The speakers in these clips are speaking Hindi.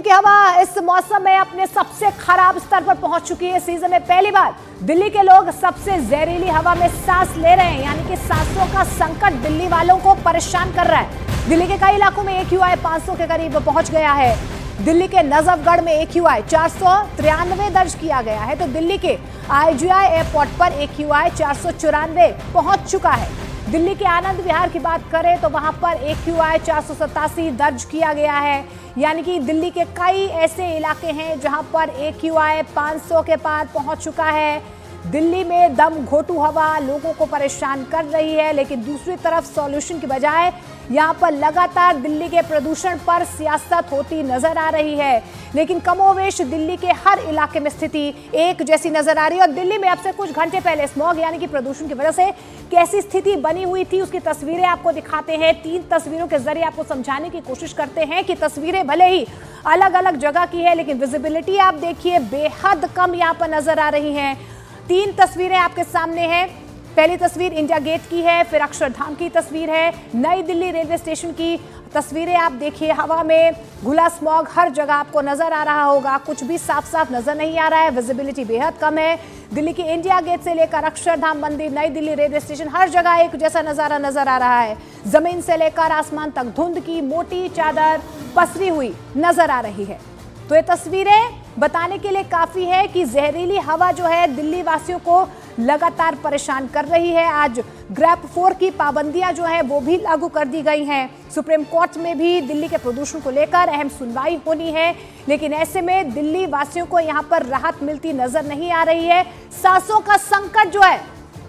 दिल्ली की हवा इस मौसम में अपने सबसे खराब स्तर पर पहुंच चुकी है। सीजन में पहली बार दिल्ली के लोग सबसे जहरीली हवा में सांस ले रहे हैं, यानी कि सांसों का संकट दिल्ली वालों को परेशान कर रहा है। दिल्ली के कई इलाकों में AQI 500 के करीब पहुंच गया है। दिल्ली के नजफगढ़ में AQI 493 दर्ज किया गया है, तो दिल्ली के IGI एयरपोर्ट पर AQI 494 पहुंच चुका है। दिल्ली के आनंद विहार की बात करें तो वहां पर AQI 487 दर्ज किया गया है, यानी कि दिल्ली के कई ऐसे इलाके हैं जहां पर AQI 500 के पार पहुंच चुका है। दिल्ली में दम घोटू हवा लोगों को परेशान कर रही है, लेकिन दूसरी तरफ सॉल्यूशन की बजाय यहां पर लगातार दिल्ली के प्रदूषण पर सियासत होती नजर आ रही है। लेकिन कमोवेश दिल्ली के हर इलाके में स्थिति एक जैसी नजर आ रही है। और दिल्ली में अब से कुछ घंटे पहले स्मॉग यानी कि प्रदूषण की वजह से कैसी स्थिति बनी हुई थी, उसकी तस्वीरें आपको दिखाते हैं। 3 तस्वीरों के जरिए आपको समझाने की कोशिश करते हैं कि तस्वीरें भले ही अलग अलग जगह की है, लेकिन विजिबिलिटी आप देखिए बेहद कम यहाँ पर नजर आ रही है। 3 तस्वीरें आपके सामने हैं। पहली तस्वीर इंडिया गेट की है, फिर अक्षरधाम की तस्वीर है, नई दिल्ली रेलवे स्टेशन की तस्वीरें आप देखिए। हवा में घुला स्मॉग हर जगह आपको नजर आ रहा होगा, कुछ भी साफ साफ नजर नहीं आ रहा है, विजिबिलिटी बेहद कम है। दिल्ली की इंडिया गेट से लेकर अक्षरधाम मंदिर, नई दिल्ली रेलवे स्टेशन, हर जगह एक जैसा नजारा नजर आ रहा है। जमीन से लेकर आसमान तक धुंध की मोटी चादर पसरी हुई नजर आ रही है। तो ये तस्वीरें बताने के लिए काफी है कि जहरीली हवा जो है दिल्ली वासियों को लगातार परेशान कर रही है। आज ग्रैप 4 की पाबंदियां जो है वो भी लागू कर दी गई हैं। सुप्रीम कोर्ट में भी दिल्ली के प्रदूषण को लेकर अहम सुनवाई होनी है, लेकिन ऐसे में दिल्ली वासियों को यहां पर राहत मिलती नजर नहीं आ रही है। सांसों का संकट जो है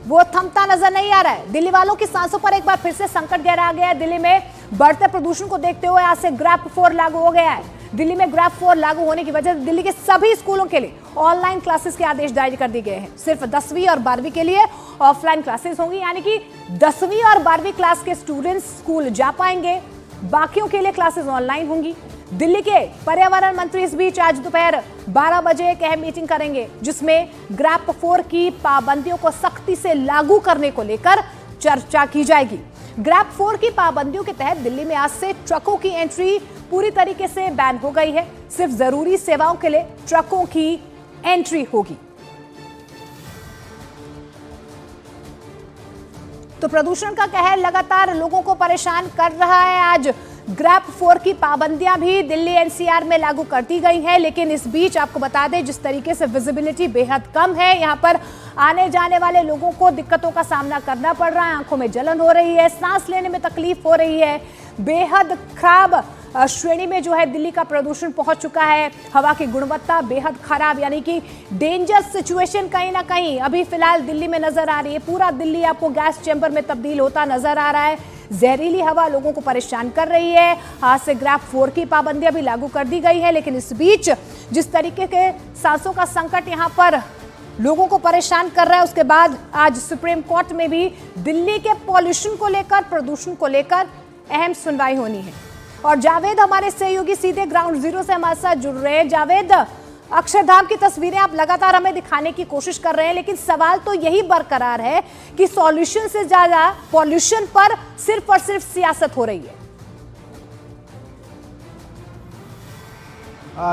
वो थमता नजर नहीं आ रहा है। दिल्ली वालों की सांसों पर एक बार फिर से संकट गहरा गया है। दिल्ली में बढ़ते प्रदूषण को देखते हुए आज से ग्रैप 4 लागू हो गया है। दिल्ली में ग्रैप 4 लागू होने की वजह से दिल्ली के सभी स्कूलों के लिए ऑनलाइन क्लासेस के आदेश जारी कर दिए गए हैं। सिर्फ 10वीं और 12वीं के लिए ऑफलाइन क्लासेस होंगी, यानी कि 10वीं और 12वीं क्लास के स्टूडेंट्स स्कूल जा पाएंगे, बाकियों के लिए क्लासेस ऑनलाइन होंगी। दिल्ली के पर्यावरण मंत्री इस बीच आज दोपहर 12 बजे एक अहम मीटिंग करेंगे, जिसमें ग्रैप 4 की पाबंदियों को सख्ती से लागू करने को लेकर चर्चा की जाएगी। ग्रैप 4 की पाबंदियों के तहत दिल्ली में आज से ट्रकों की एंट्री पूरी तरीके से बैन हो गई है। सिर्फ जरूरी सेवाओं के लिए ट्रकों की एंट्री होगी। तो प्रदूषण का कहर लगातार लोगों को परेशान कर रहा है। आज ग्रैप 4 की पाबंदियां भी दिल्ली NCR में लागू कर दी गई हैं, लेकिन इस बीच आपको बता दें जिस तरीके से विजिबिलिटी बेहद कम है, यहां पर आने जाने वाले लोगों को दिक्कतों का सामना करना पड़ रहा है। आंखों में जलन हो रही है, सांस लेने में तकलीफ हो रही है। बेहद खराब श्रेणी में जो है दिल्ली का प्रदूषण पहुंच चुका है। हवा की गुणवत्ता बेहद खराब, यानी कि डेंजर सिचुएशन कहीं ना कहीं अभी फिलहाल दिल्ली में नजर आ रही है। पूरा दिल्ली आपको गैस चैम्बर में तब्दील होता नजर आ रहा है। जहरीली हवा लोगों को परेशान कर रही है। आज से ग्रैप 4 की पाबंदियां भी लागू कर दी गई है, लेकिन इस बीच जिस तरीके के सांसों का संकट यहां पर लोगों को परेशान कर रहा है, उसके बाद आज सुप्रीम कोर्ट में भी दिल्ली के पॉल्यूशन को लेकर, प्रदूषण को लेकर अहम सुनवाई होनी है। और जावेद हमारे सहयोगी सीधे ग्राउंड जीरो से हमारे साथ जुड़ रहे हैं। जावेद, अक्षरधाम की तस्वीरें आप लगातार हमें दिखाने की कोशिश कर रहे हैं, लेकिन सवाल तो यही बरकरार है कि सॉल्यूशन से ज्यादा पॉल्यूशन पर सिर्फ और सिर्फ सियासत हो रही है।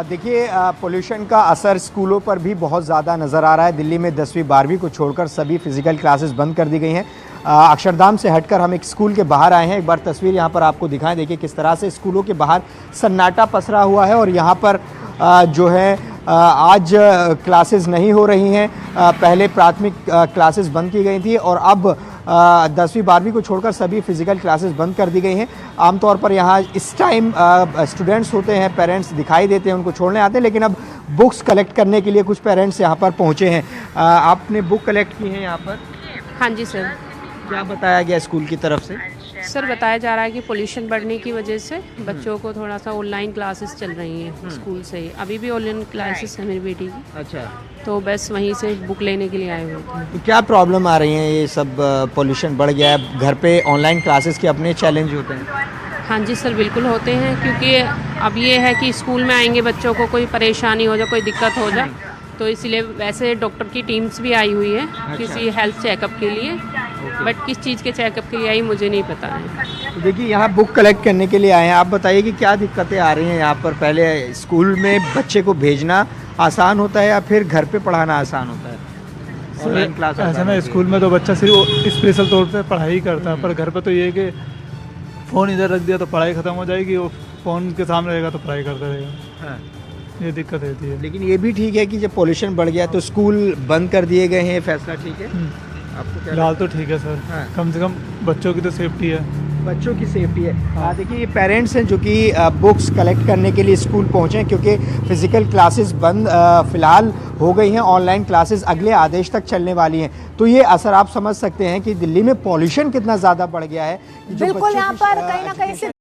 देखिए, पोल्यूशन का असर स्कूलों पर भी बहुत ज़्यादा नज़र आ रहा है। दिल्ली में 10वीं 12वीं को छोड़कर सभी फिजिकल क्लासेस बंद कर दी गई हैं। अक्षरधाम से हटकर हम एक स्कूल के बाहर आए हैं। एक बार तस्वीर यहाँ पर आपको दिखाएं। देखिए किस तरह से स्कूलों के बाहर सन्नाटा पसरा हुआ है और यहाँ पर जो है आज क्लासेस नहीं हो रही हैं। पहले प्राथमिक क्लासेस बंद की गई थी और अब 10वीं 12वीं को छोड़कर सभी फिजिकल क्लासेस बंद कर दी गई हैं। आमतौर पर यहाँ इस टाइम स्टूडेंट्स होते हैं, पेरेंट्स दिखाई देते हैं, उनको छोड़ने आते हैं, लेकिन अब बुक्स कलेक्ट करने के लिए कुछ पेरेंट्स यहाँ पर पहुँचे हैं। आपने बुक कलेक्ट की है यहाँ पर? हाँ जी सर। क्या बताया गया स्कूल की तरफ से? सर बताया जा रहा है कि पोल्यूशन बढ़ने की वजह से बच्चों को थोड़ा सा ऑनलाइन क्लासेस चल रही हैं स्कूल से ही। अभी भी ऑनलाइन क्लासेस है मेरी बेटी की। अच्छा, तो बस वहीं से बुक लेने के लिए आए हुए थे। तो क्या प्रॉब्लम आ रही है? ये सब पोल्यूशन बढ़ गया है, घर पे ऑनलाइन क्लासेस के अपने चैलेंज होते हैं। हाँ जी सर, बिल्कुल होते हैं, क्योंकि अब ये है कि स्कूल में आएंगे बच्चों को कोई परेशानी हो जाए, कोई दिक्कत हो जाए, तो इसलिए वैसे डॉक्टर की टीम्स भी आई हुई है किसी हेल्थ चेकअप के लिए। बट किस चीज़ के चेकअप के लिए आई मुझे नहीं पता है। तो देखिए यहाँ बुक कलेक्ट करने के लिए आए हैं, आप बताइए कि क्या दिक्कतें आ रही हैं यहाँ पर। पहले स्कूल में बच्चे को भेजना आसान होता है या फिर घर पे पढ़ाना आसान होता है? ऑनलाइन क्लास ऐसा ना, स्कूल में तो बच्चा सिर्फ स्पेशल तौर पे पढ़ाई ही करता है, पर घर पे तो ये है कि फ़ोन इधर रख दिया तो पढ़ाई ख़त्म हो जाएगी, और फ़ोन के सामने रहेगा तो पढ़ाई करता रहेगा। हाँ। ये दिक्कत रहती है। लेकिन ये भी ठीक है कि जब पोल्यूशन बढ़ गया तो स्कूल बंद कर दिए गए हैं, ये फैसला ठीक है आपको? क्या फिलहाल तो ठीक है सर। हाँ। कम से कम बच्चों की तो सेफ्टी है। बच्चों की सेफ्टी है। हाँ। देखिए ये पेरेंट्स हैं जो कि बुक्स कलेक्ट करने के लिए स्कूल पहुंचे हैं, क्योंकि फिजिकल क्लासेस बंद फिलहाल हो गई हैं, ऑनलाइन क्लासेस अगले आदेश तक चलने वाली हैं। तो ये असर आप समझ सकते हैं कि दिल्ली में पॉल्यूशन कितना ज़्यादा बढ़ गया है। कि जो बिल्कुल, बच्चों यहाँ की पर कहीं ना कहीं से